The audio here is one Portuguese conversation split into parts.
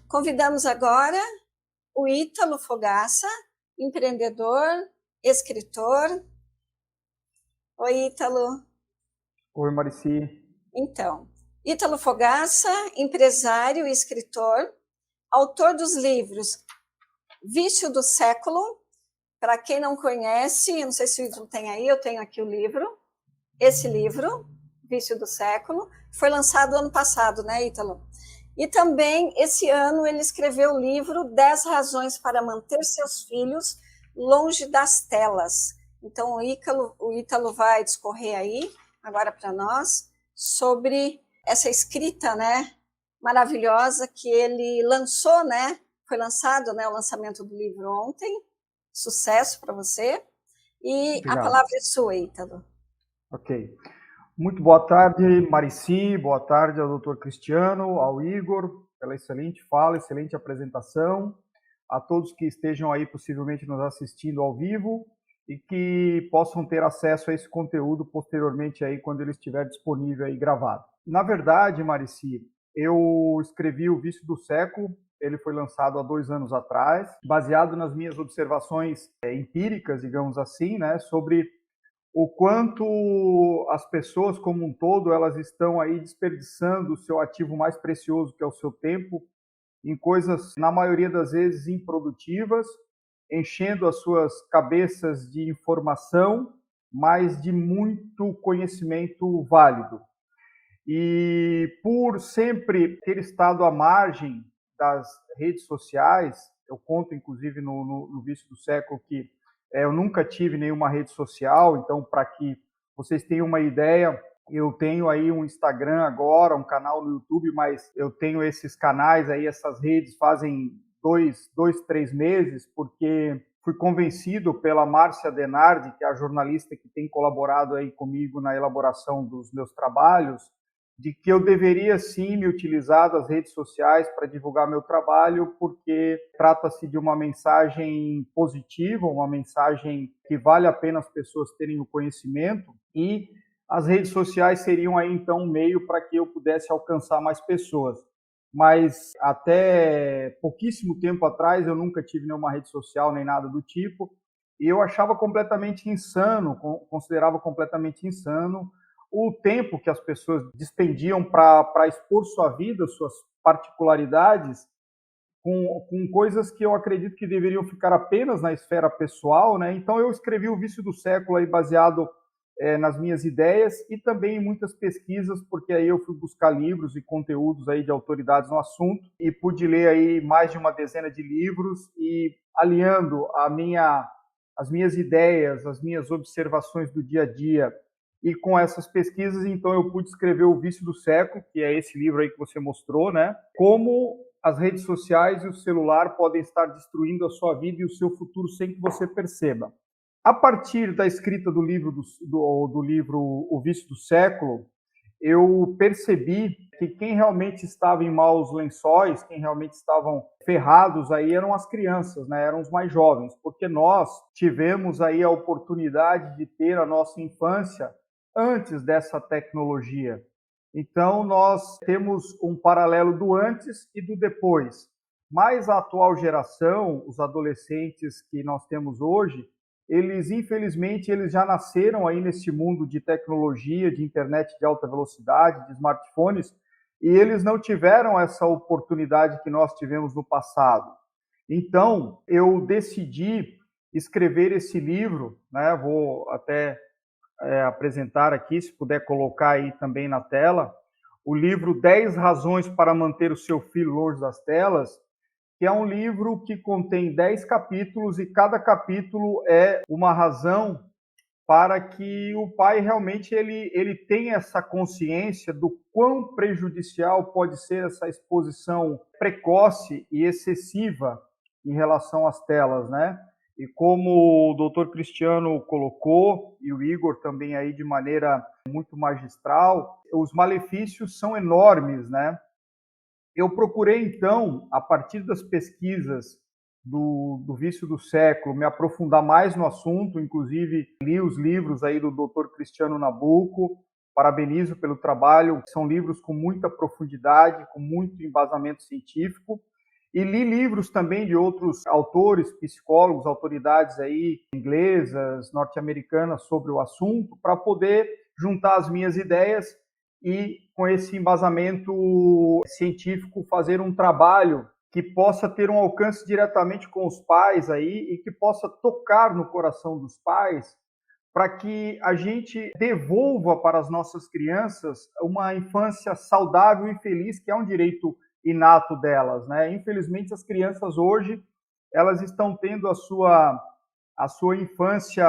Convidamos agora o Ítalo Fogaça, empreendedor, escritor. Oi, Ítalo. Oi, Marici. Então, Ítalo Fogaça, empresário e escritor, autor dos livros Vício do Século. Para quem não conhece, eu não sei se o Ítalo tem aí, eu tenho aqui o livro. Esse livro, Vício do Século, foi lançado ano passado, né, Ítalo? E também, esse ano, ele escreveu o livro 10 razões para manter seus filhos longe das telas. Então, o Ítalo vai discorrer aí, agora para nós, sobre essa escrita, né, maravilhosa que ele lançou, né? Foi lançado, né, o lançamento do livro ontem. Sucesso para você. E Obrigado. A palavra é sua, Ítalo. Ok. Muito boa tarde, Marici. Boa tarde ao Dr. Cristiano, ao Igor, pela excelente fala, excelente apresentação. A todos que estejam aí possivelmente nos assistindo ao vivo e que possam ter acesso a esse conteúdo posteriormente aí quando ele estiver disponível aí gravado. Na verdade, Marici, eu escrevi o Vício do Século. Ele foi lançado há 2 anos atrás, baseado nas minhas observações empíricas, digamos assim, né, sobre o quanto as pessoas como um todo elas estão aí desperdiçando o seu ativo mais precioso, que é o seu tempo, em coisas, na maioria das vezes, improdutivas, enchendo as suas cabeças de informação, mas de muito conhecimento válido. E por sempre ter estado à margem das redes sociais, eu conto inclusive no Vício do Século que eu nunca tive nenhuma rede social, então para que vocês tenham uma ideia, eu tenho aí um Instagram agora, um canal no YouTube, mas eu tenho esses canais aí, essas redes fazem 3 meses, porque fui convencido pela Márcia Denardi, que é a jornalista que tem colaborado aí comigo na elaboração dos meus trabalhos, de que eu deveria sim me utilizar das redes sociais para divulgar meu trabalho, porque trata-se de uma mensagem positiva, uma mensagem que vale a pena as pessoas terem o conhecimento, e as redes sociais seriam aí então um meio para que eu pudesse alcançar mais pessoas. Mas até pouquíssimo tempo atrás eu nunca tive nenhuma rede social nem nada do tipo, e eu achava completamente insano, considerava completamente insano o tempo que as pessoas dispendiam para expor sua vida, suas particularidades, com coisas que eu acredito que deveriam ficar apenas na esfera pessoal, né? Então eu escrevi o Vício do Século aí baseado nas minhas ideias e também em muitas pesquisas, porque aí eu fui buscar livros e conteúdos aí de autoridades no assunto e pude ler aí mais de uma dezena de livros e aliando as minhas ideias, as minhas observações do dia a dia. E com essas pesquisas, então, eu pude escrever O Vício do Século, que é esse livro aí que você mostrou, né? Como as redes sociais e o celular podem estar destruindo a sua vida e o seu futuro sem que você perceba. A partir da escrita do livro O Vício do Século, eu percebi que quem realmente estava em maus lençóis, quem realmente estavam ferrados aí eram as crianças, né? Eram os mais jovens, porque nós tivemos aí a oportunidade de ter a nossa infância antes dessa tecnologia. Então, nós temos um paralelo do antes e do depois. Mas a atual geração, os adolescentes que nós temos hoje, eles, infelizmente, eles já nasceram aí nesse mundo de tecnologia, de internet de alta velocidade, de smartphones, e eles não tiveram essa oportunidade que nós tivemos no passado. Então, eu decidi escrever esse livro, né? Vou até apresentar aqui, se puder colocar aí também na tela, o livro 10 razões para manter o seu filho longe das telas, que é um livro que contém 10 capítulos e cada capítulo é uma razão para que o pai realmente ele tenha essa consciência do quão prejudicial pode ser essa exposição precoce e excessiva em relação às telas, né? E como o doutor Cristiano colocou, e o Igor também aí de maneira muito magistral, os malefícios são enormes, né? Eu procurei, então, a partir das pesquisas do Vício do Século, me aprofundar mais no assunto, inclusive li os livros aí do Dr. Cristiano Nabuco, parabenizo pelo trabalho, são livros com muita profundidade, com muito embasamento científico, e li livros também de outros autores, psicólogos, autoridades aí inglesas, norte-americanas sobre o assunto, para poder juntar as minhas ideias e, com esse embasamento científico, fazer um trabalho que possa ter um alcance diretamente com os pais aí e que possa tocar no coração dos pais, para que a gente devolva para as nossas crianças uma infância saudável e feliz, que é um direito inato delas, né? Infelizmente, as crianças hoje, elas estão tendo a sua infância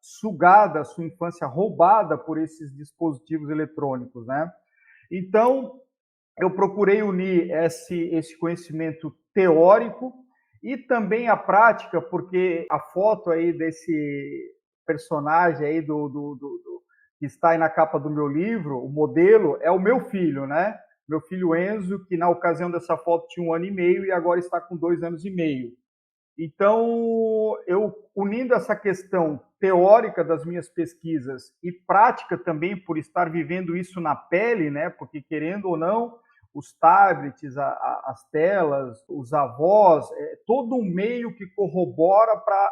sugada, a sua infância roubada por esses dispositivos eletrônicos, né? Então, eu procurei unir esse conhecimento teórico e também a prática, porque a foto aí desse personagem aí que está aí na capa do meu livro, o modelo, é o meu filho, né? Meu filho Enzo, que na ocasião dessa foto tinha 1 ano e meio e agora está com 2 anos e meio. Então, eu unindo essa questão teórica das minhas pesquisas e prática também por estar vivendo isso na pele, né? Porque querendo ou não, os tablets, as telas, os avós, todo um meio que corrobora para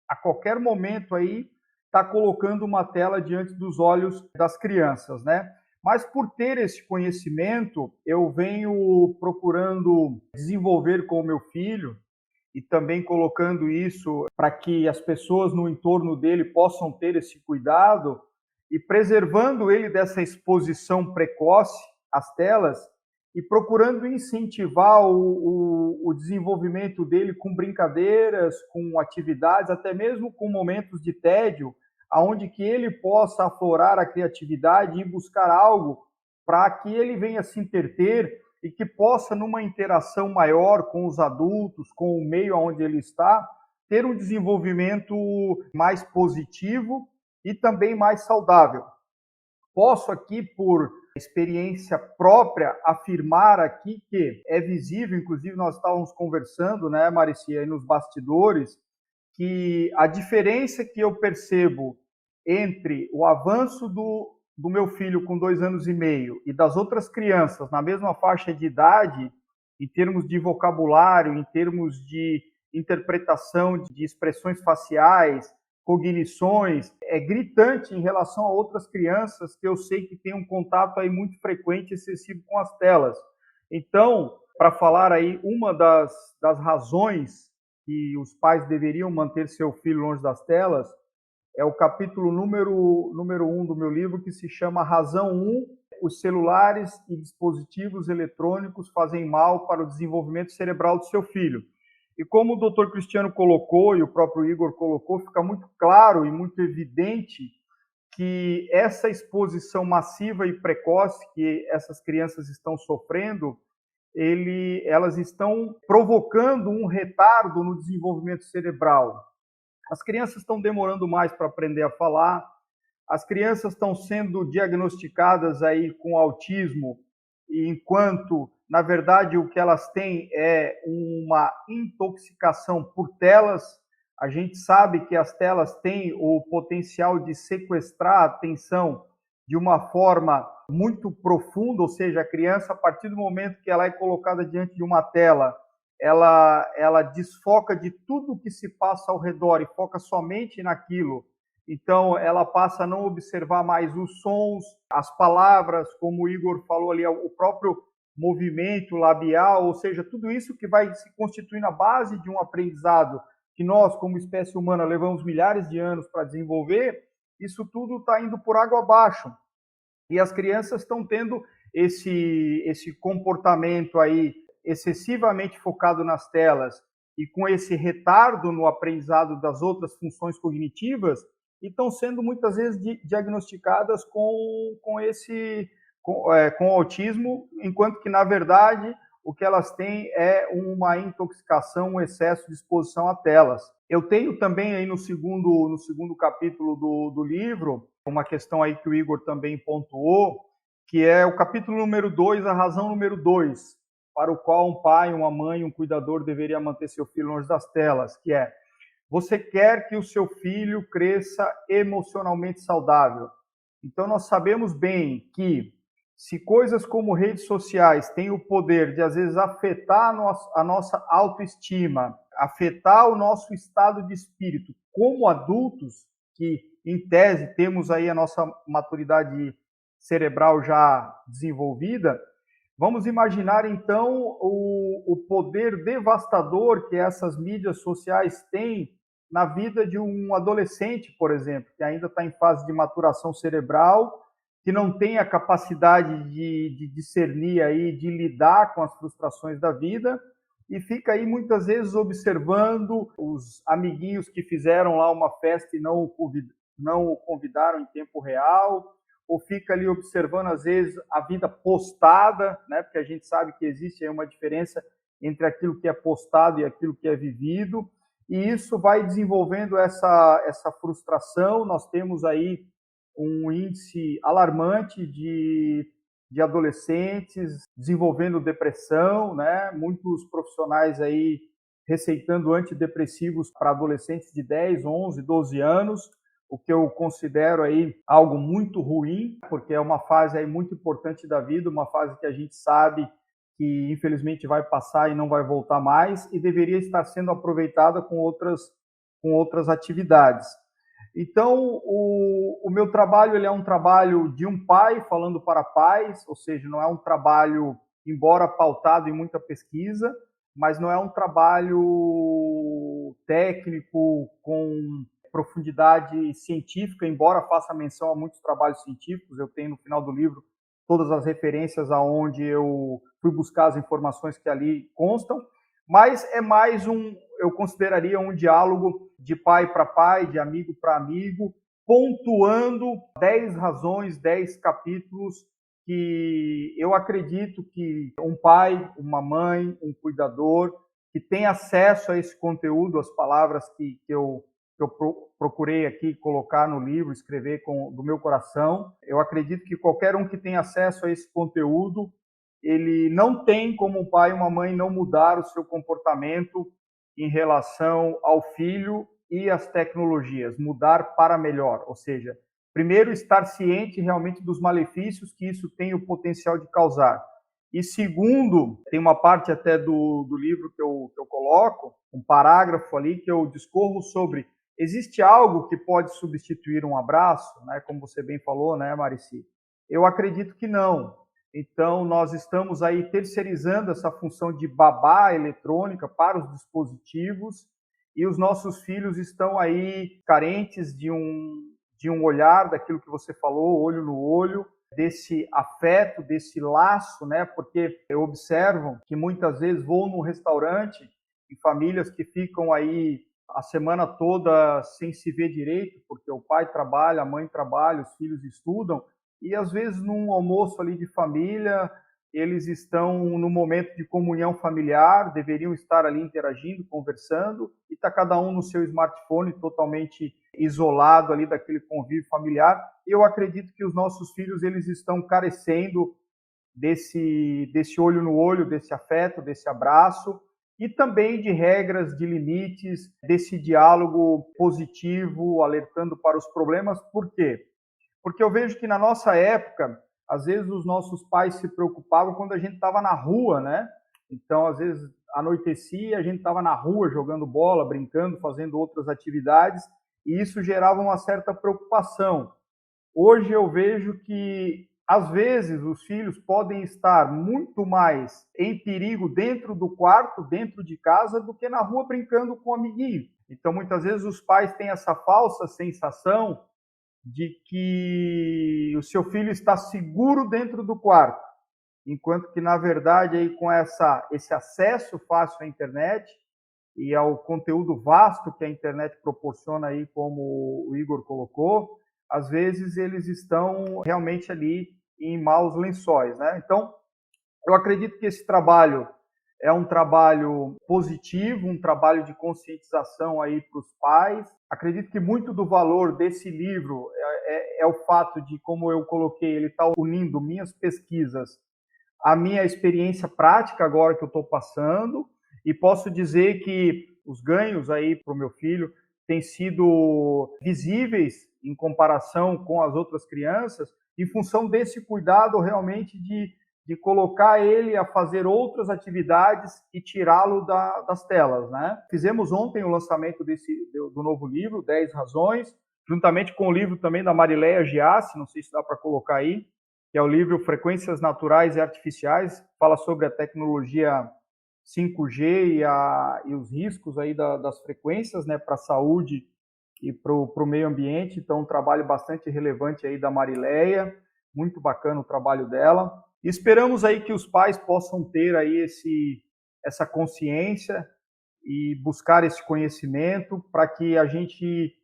a qualquer momento aí estar colocando uma tela diante dos olhos das crianças, né? Mas por ter esse conhecimento, eu venho procurando desenvolver com o meu filho e também colocando isso para que as pessoas no entorno dele possam ter esse cuidado e preservando ele dessa exposição precoce às telas e procurando incentivar o desenvolvimento dele com brincadeiras, com atividades, até mesmo com momentos de tédio, aonde que ele possa aflorar a criatividade e buscar algo para que ele venha se entreter e que possa, numa interação maior com os adultos, com o meio onde ele está, ter um desenvolvimento mais positivo e também mais saudável. Posso aqui, por experiência própria, afirmar aqui que é visível, inclusive nós estávamos conversando, né, Maricia, aí nos bastidores, que a diferença que eu percebo entre o avanço do meu filho com 2 anos e meio e das outras crianças na mesma faixa de idade, em termos de vocabulário, em termos de interpretação de expressões faciais, cognições, é gritante em relação a outras crianças que eu sei que têm um contato aí muito frequente e excessivo com as telas. Então, para falar aí, uma das razões que os pais deveriam manter seu filho longe das telas é o capítulo número 1 do meu livro, que se chama Razão 1, os celulares e dispositivos eletrônicos fazem mal para o desenvolvimento cerebral do seu filho. E como o doutor Cristiano colocou, e o próprio Igor colocou, fica muito claro e muito evidente que essa exposição massiva e precoce que essas crianças estão sofrendo, elas estão provocando um retardo no desenvolvimento cerebral. As crianças estão demorando mais para aprender a falar, as crianças estão sendo diagnosticadas aí com autismo, enquanto, na verdade, o que elas têm é uma intoxicação por telas. A gente sabe que as telas têm o potencial de sequestrar a atenção de uma forma muito profunda, ou seja, a criança, a partir do momento que ela é colocada diante de uma tela, ela desfoca de tudo que se passa ao redor e foca somente naquilo. Então, ela passa a não observar mais os sons, as palavras, como o Igor falou ali, o próprio movimento labial, ou seja, tudo isso que vai se constituir na base de um aprendizado que nós, como espécie humana, levamos milhares de anos para desenvolver, isso tudo está indo por água abaixo. E as crianças estão tendo esse comportamento aí excessivamente focado nas telas e com esse retardo no aprendizado das outras funções cognitivas, e estão sendo muitas vezes diagnosticadas com autismo, enquanto que, na verdade, o que elas têm é uma intoxicação, um excesso de exposição a telas. Eu tenho também aí no segundo capítulo do livro, uma questão aí que o Igor também pontuou, que é o capítulo número 2, a razão número 2, para o qual um pai, uma mãe, um cuidador deveria manter seu filho longe das telas, que é: você quer que o seu filho cresça emocionalmente saudável. Então, nós sabemos bem que Se coisas como redes sociais têm o poder de, às vezes, afetar a nossa autoestima, afetar o nosso estado de espírito como adultos, que, em tese, temos aí a nossa maturidade cerebral já desenvolvida, vamos imaginar, então, o poder devastador que essas mídias sociais têm na vida de um adolescente, por exemplo, que ainda está em fase de maturação cerebral, que não tem a capacidade de discernir aí, de lidar com as frustrações da vida, e fica aí muitas vezes observando os amiguinhos que fizeram lá uma festa e não o convidaram em tempo real, ou fica ali observando às vezes a vida postada, né? Porque a gente sabe que existe aí uma diferença entre aquilo que é postado e aquilo que é vivido, e isso vai desenvolvendo essa frustração. Nós temos aí um índice alarmante de adolescentes desenvolvendo depressão, né? Muitos profissionais aí receitando antidepressivos para adolescentes de 10, 11, 12 anos, o que eu considero aí algo muito ruim, porque é uma fase aí muito importante da vida, uma fase que a gente sabe que infelizmente vai passar e não vai voltar mais, e deveria estar sendo aproveitada com outras atividades. Então, o meu trabalho ele é um trabalho de um pai falando para pais, ou seja, não é um trabalho, embora pautado em muita pesquisa, mas não é um trabalho técnico com profundidade científica, embora faça menção a muitos trabalhos científicos. Eu tenho no final do livro todas as referências aonde eu fui buscar as informações que ali constam, mas é mais eu consideraria um diálogo de pai para pai, de amigo para amigo, pontuando 10 razões, 10 capítulos que eu acredito que um pai, uma mãe, um cuidador, que tem acesso a esse conteúdo, as palavras que eu procurei aqui colocar no livro, escrever do meu coração, eu acredito que qualquer um que tem acesso a esse conteúdo, ele não tem como um pai e uma mãe não mudar o seu comportamento em relação ao filho e às tecnologias, mudar para melhor, ou seja, primeiro estar ciente realmente dos malefícios que isso tem o potencial de causar. E segundo, tem uma parte até do livro que eu coloco, um parágrafo ali que eu discorro sobre, existe algo que pode substituir um abraço, né? Como você bem falou, né, Marici? Eu acredito que não. Então, nós estamos aí terceirizando essa função de babá eletrônica para os dispositivos, e os nossos filhos estão aí carentes de um olhar, daquilo que você falou, olho no olho, desse afeto, desse laço, né? Porque eu observo que muitas vezes vou num restaurante em famílias que ficam aí a semana toda sem se ver direito, porque o pai trabalha, a mãe trabalha, os filhos estudam, e às vezes num almoço ali de família, eles estão no momento de comunhão familiar, deveriam estar ali interagindo, conversando, e está cada um no seu smartphone, totalmente isolado ali daquele convívio familiar. Eu acredito que os nossos filhos eles estão carecendo desse olho no olho, desse afeto, desse abraço, e também de regras, de limites, desse diálogo positivo, alertando para os problemas. Por quê? Porque eu vejo que na nossa época, às vezes os nossos pais se preocupavam quando a gente estava na rua, né? Então, às vezes, anoitecia, a gente estava na rua jogando bola, brincando, fazendo outras atividades, e isso gerava uma certa preocupação. Hoje eu vejo que, às vezes, os filhos podem estar muito mais em perigo dentro do quarto, dentro de casa, do que na rua brincando com o amiguinho. Então, muitas vezes, os pais têm essa falsa sensação de que o seu filho está seguro dentro do quarto, enquanto que, na verdade, aí, com esse acesso fácil à internet e ao conteúdo vasto que a internet proporciona, aí, como o Igor colocou, às vezes eles estão realmente ali em maus lençóis, né? Então, eu acredito que esse trabalho é um trabalho positivo, um trabalho de conscientização aí para os pais. Acredito que muito do valor desse livro é o fato de, como eu coloquei, ele está unindo minhas pesquisas à minha experiência prática agora que eu estou passando, e posso dizer que os ganhos aí para o meu filho têm sido visíveis em comparação com as outras crianças, em função desse cuidado realmente de colocar ele a fazer outras atividades e tirá-lo das telas, né? Fizemos ontem o lançamento do novo livro, 10 Razões, juntamente com o livro também da Marileia Giassi, não sei se dá para colocar aí, que é o livro Frequências Naturais e Artificiais, fala sobre a tecnologia 5G e os riscos aí das frequências, né, para a saúde e para o meio ambiente. Então, um trabalho bastante relevante aí da Marileia, muito bacana o trabalho dela. E esperamos aí que os pais possam ter aí essa consciência e buscar esse conhecimento para que a gente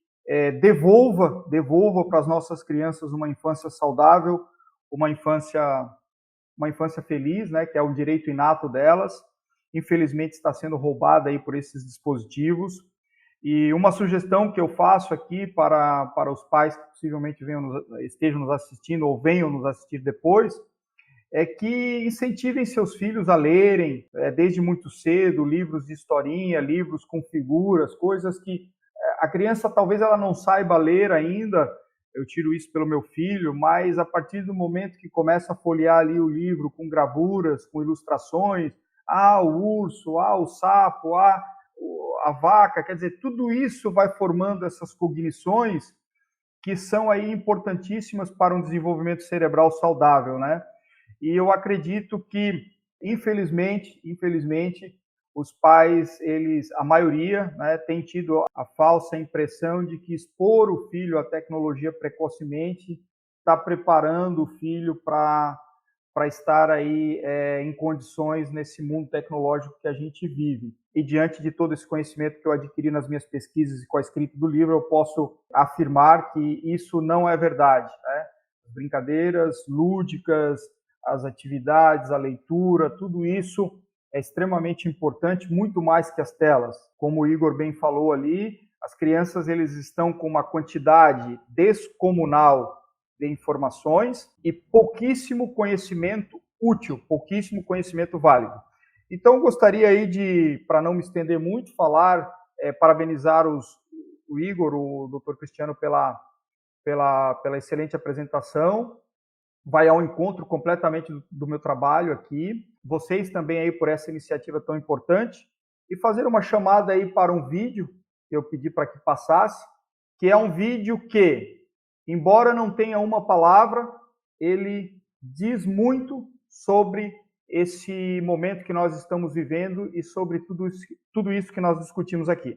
devolva para as nossas crianças uma infância saudável, uma infância feliz, né, que é um direito inato delas. Infelizmente está sendo roubada aí por esses dispositivos. E uma sugestão que eu faço aqui para os pais que possivelmente estejam nos assistindo ou venham nos assistir depois, é que incentivem seus filhos a lerem, desde muito cedo, livros de historinha, livros com figuras, coisas que a criança talvez ela não saiba ler ainda. Eu tiro isso pelo meu filho, mas a partir do momento que começa a folhear ali o livro com gravuras, com ilustrações, o urso, o sapo, a vaca, quer dizer, tudo isso vai formando essas cognições que são aí importantíssimas para um desenvolvimento cerebral saudável, né? E eu acredito que, infelizmente, os pais, a maioria, né, tem tido a falsa impressão de que expor o filho à tecnologia precocemente está preparando o filho para estar aí em condições nesse mundo tecnológico que a gente vive. E diante de todo esse conhecimento que eu adquiri nas minhas pesquisas e com a escrita do livro, eu posso afirmar que isso não é verdade, né? As brincadeiras lúdicas, as atividades, a leitura, tudo isso é extremamente importante, muito mais que as telas. Como o Igor bem falou ali, as crianças eles estão com uma quantidade descomunal de informações e pouquíssimo conhecimento útil, pouquíssimo conhecimento válido. Então, gostaria aí de, para não me estender muito, parabenizar o Igor, o Dr. Cristiano, pela excelente apresentação. Vai ao encontro completamente do meu trabalho aqui. Vocês também aí por essa iniciativa tão importante. E fazer uma chamada aí para um vídeo que eu pedi para que passasse, que é um vídeo que, embora não tenha uma palavra, ele diz muito sobre esse momento que nós estamos vivendo e sobre tudo isso que nós discutimos aqui.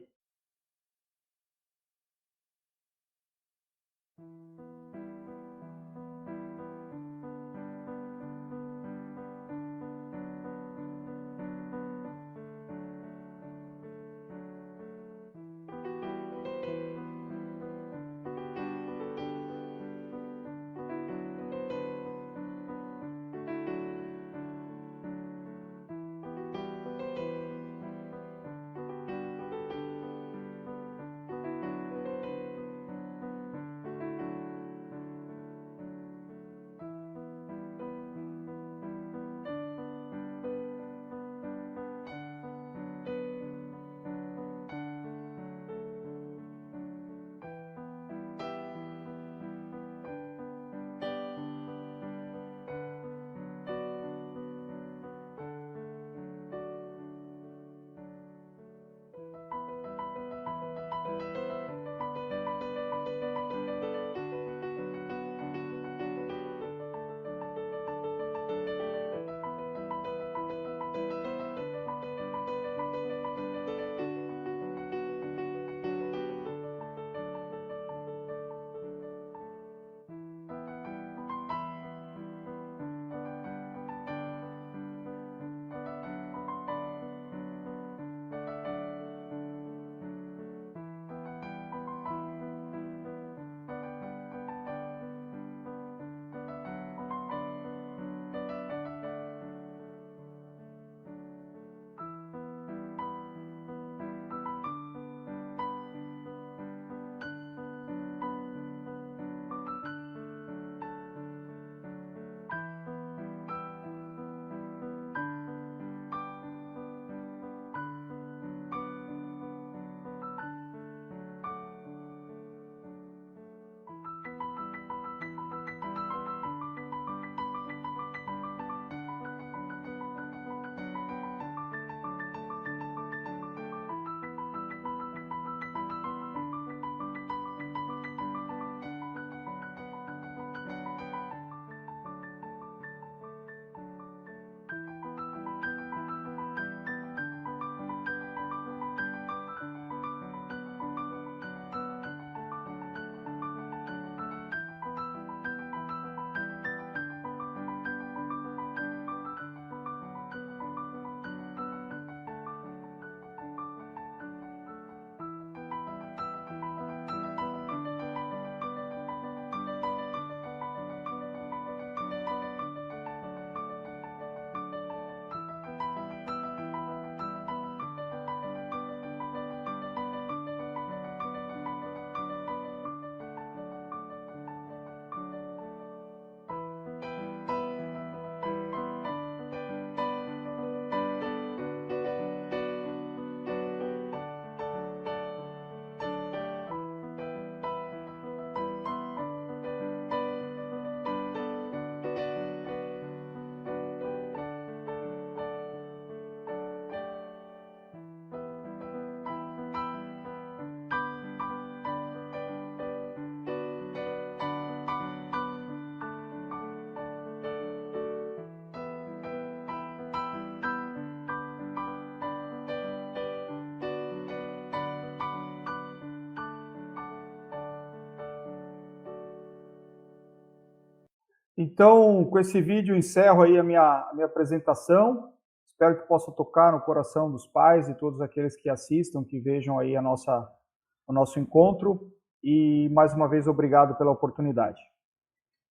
Então, com esse vídeo, encerro aí a minha apresentação. Espero que possa tocar no coração dos pais e todos aqueles que assistam, que vejam aí o nosso encontro. E, mais uma vez, obrigado pela oportunidade.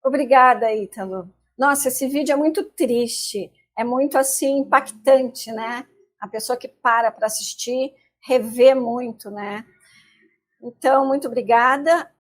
Obrigada, Ítalo. Nossa, esse vídeo é muito triste, é muito, assim, impactante, né? A pessoa que para assistir, revê muito, né? Então, muito obrigada.